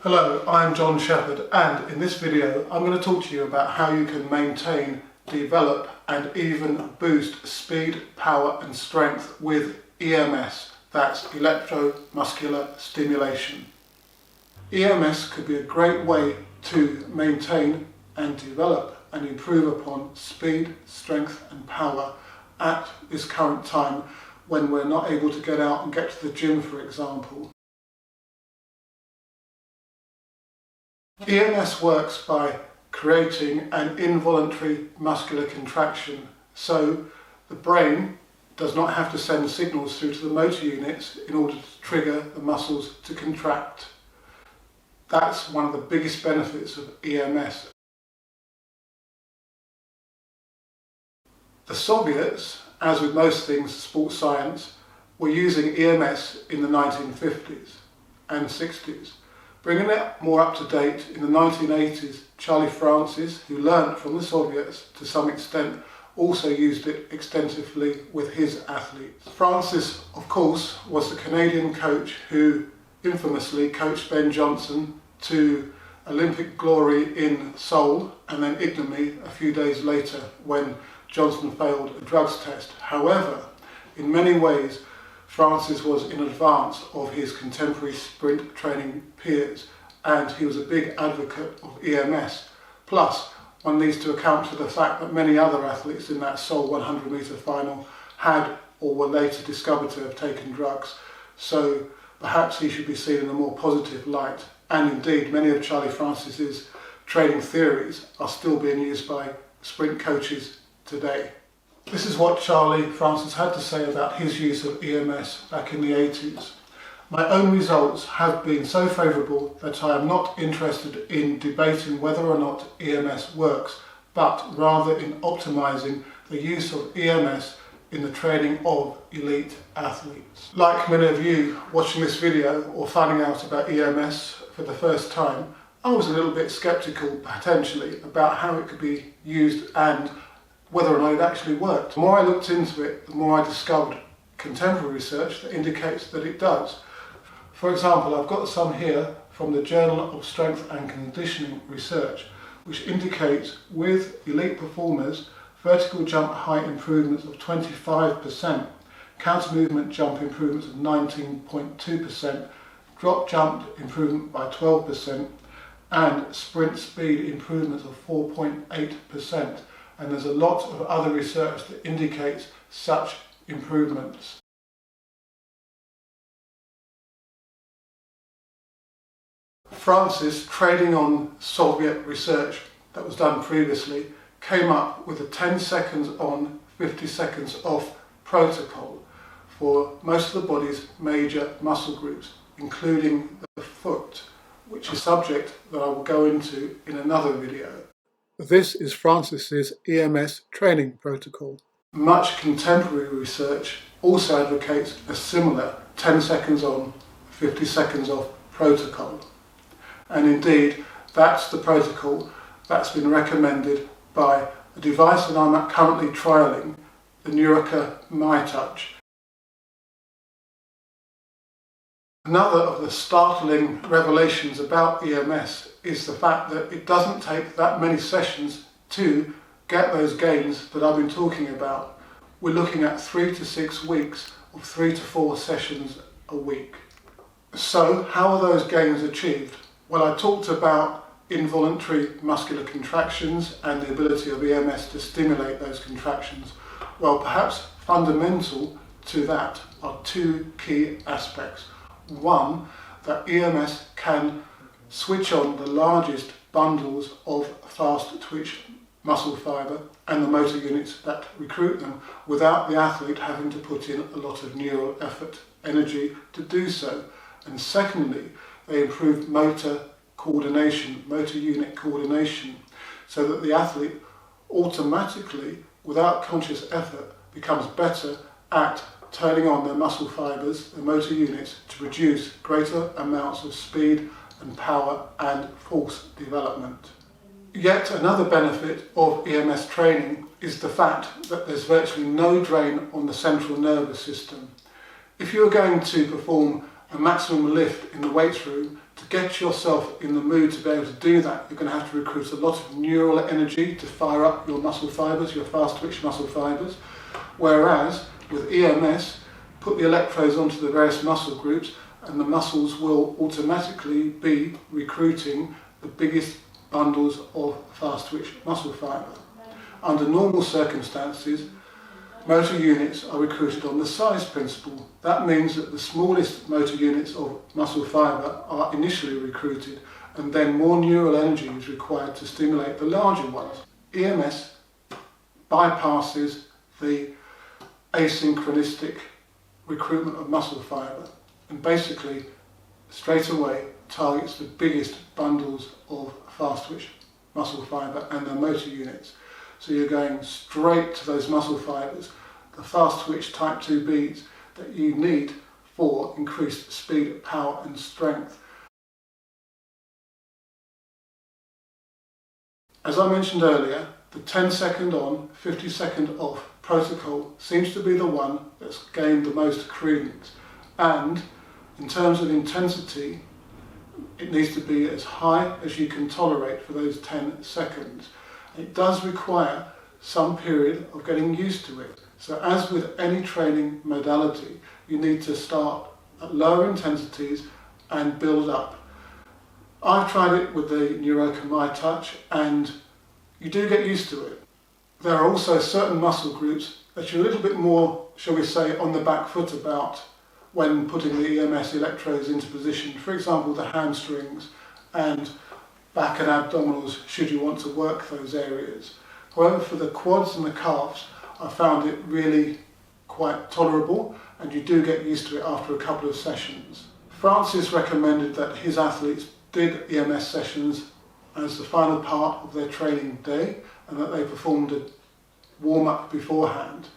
Hello, I'm John Shepherd, and in this video I'm going to talk to you about how you can maintain, develop and even boost speed, power and strength with EMS, that's Electro Muscular Stimulation. EMS could be a great way to maintain and develop and improve upon speed, strength and power at this current time when we're not able to get out and get to the gym, for example. EMS works by creating an involuntary muscular contraction, so the brain does not have to send signals through to the motor units in order to trigger the muscles to contract. That's one of the biggest benefits of EMS. The Soviets, as with most things sports science, were using EMS in the 1950s and 60s. Bringing it more up to date, in the 1980s, Charlie Francis, who learnt from the Soviets to some extent, also used it extensively with his athletes. Francis, of course, was the Canadian coach who infamously coached Ben Johnson to Olympic glory in Seoul and then ignominy a few days later when Johnson failed a drugs test. However, in many ways, Francis was in advance of his contemporary sprint training peers, and he was a big advocate of EMS. Plus, one needs to account for the fact that many other athletes in that Seoul 100 metre final had or were later discovered to have taken drugs, so perhaps he should be seen in a more positive light. And indeed, many of Charlie Francis's training theories are still being used by sprint coaches today. This is what Charlie Francis had to say about his use of EMS back in the 80s. My own results have been so favourable that I am not interested in debating whether or not EMS works, but rather in optimising the use of EMS in the training of elite athletes. Like many of you watching this video or finding out about EMS for the first time, I was a little bit sceptical potentially about how it could be used and whether or not it actually worked. The more I looked into it, the more I discovered contemporary research that indicates that it does. For example, I've got some here from the Journal of Strength and Conditioning Research, which indicates with elite performers, vertical jump height improvements of 25%, counter movement jump improvements of 19.2%, drop jump improvement by 12%, and sprint speed improvements of 4.8%. And there's a lot of other research that indicates such improvements. Francis, trading on Soviet research that was done previously, came up with a 10 seconds on, 50 seconds off protocol for most of the body's major muscle groups, including the foot, which is a subject that I will go into in another video. This is Francis's EMS training protocol. Much contemporary research also advocates a similar 10 seconds on, 50 seconds off protocol. And indeed, that's the protocol that's been recommended by a device that I'm currently trialling, the Neurica MyTouch. Another of the startling revelations about EMS is the fact that it doesn't take that many sessions to get those gains that I've been talking about. We're looking at 3 to 6 weeks of 3 to 4 sessions a week. So how are those gains achieved? Well, I talked about involuntary muscular contractions and the ability of EMS to stimulate those contractions. Well, perhaps fundamental to that are two key aspects. One, that EMS can switch on the largest bundles of fast twitch muscle fibre and the motor units that recruit them without the athlete having to put in a lot of neural effort, energy to do so. And secondly, they improve motor coordination, motor unit coordination, so that the athlete automatically, without conscious effort, becomes better at turning on their muscle fibres, their motor units, to produce greater amounts of speed and power and force development. Yet another benefit of EMS training is the fact that there's virtually no drain on the central nervous system. If you're going to perform a maximum lift in the weights room to get yourself in the mood to be able to do that, you're going to have to recruit a lot of neural energy to fire up your muscle fibres, your fast twitch muscle fibres. Whereas with EMS, put the electrodes onto the various muscle groups and the muscles will automatically be recruiting the biggest bundles of fast twitch muscle fibre. Under normal circumstances, motor units are recruited on the size principle. That means that the smallest motor units of muscle fibre are initially recruited and then more neural energy is required to stimulate the larger ones. EMS bypasses the asynchronistic recruitment of muscle fibre and basically straight away targets the biggest bundles of fast twitch muscle fibre and their motor units. So you're going straight to those muscle fibres, the fast twitch type 2 beats that you need for increased speed, power and strength. As I mentioned earlier, the 10-second on, 50-second off protocol seems to be the one that's gained the most credence, and in terms of intensity it needs to be as high as you can tolerate for those 10 seconds. It does require some period of getting used to it. So as with any training modality, you need to start at lower intensities and build up. I've tried it with the Neuroca MyTouch and you do get used to it. There are also certain muscle groups that you're a little bit more, shall we say, on the back foot about when putting the EMS electrodes into position. For example, the hamstrings and back and abdominals, should you want to work those areas. However, for the quads and the calves, I found it really quite tolerable and you do get used to it after a couple of sessions. Francis recommended that his athletes did EMS sessions as the final part of their training day and that they performed a warm-up beforehand.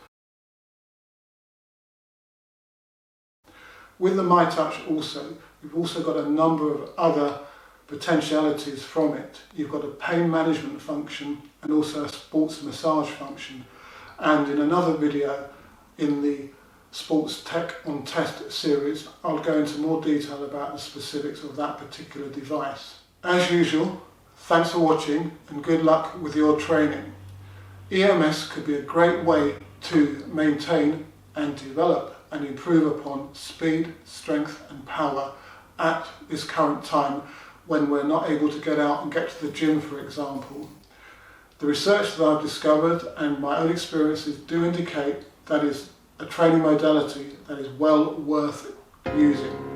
With the MyTouch also, you've also got a number of other potentialities from it. You've got a pain management function and also a sports massage function. And in another video in the Sports Tech on Test series, I'll go into more detail about the specifics of that particular device. As usual, thanks for watching and good luck with your training. EMS could be a great way to maintain and develop and improve upon speed, strength and power at this current time when we're not able to get out and get to the gym, for example. The research that I've discovered and my own experiences do indicate that is a training modality that is well worth using.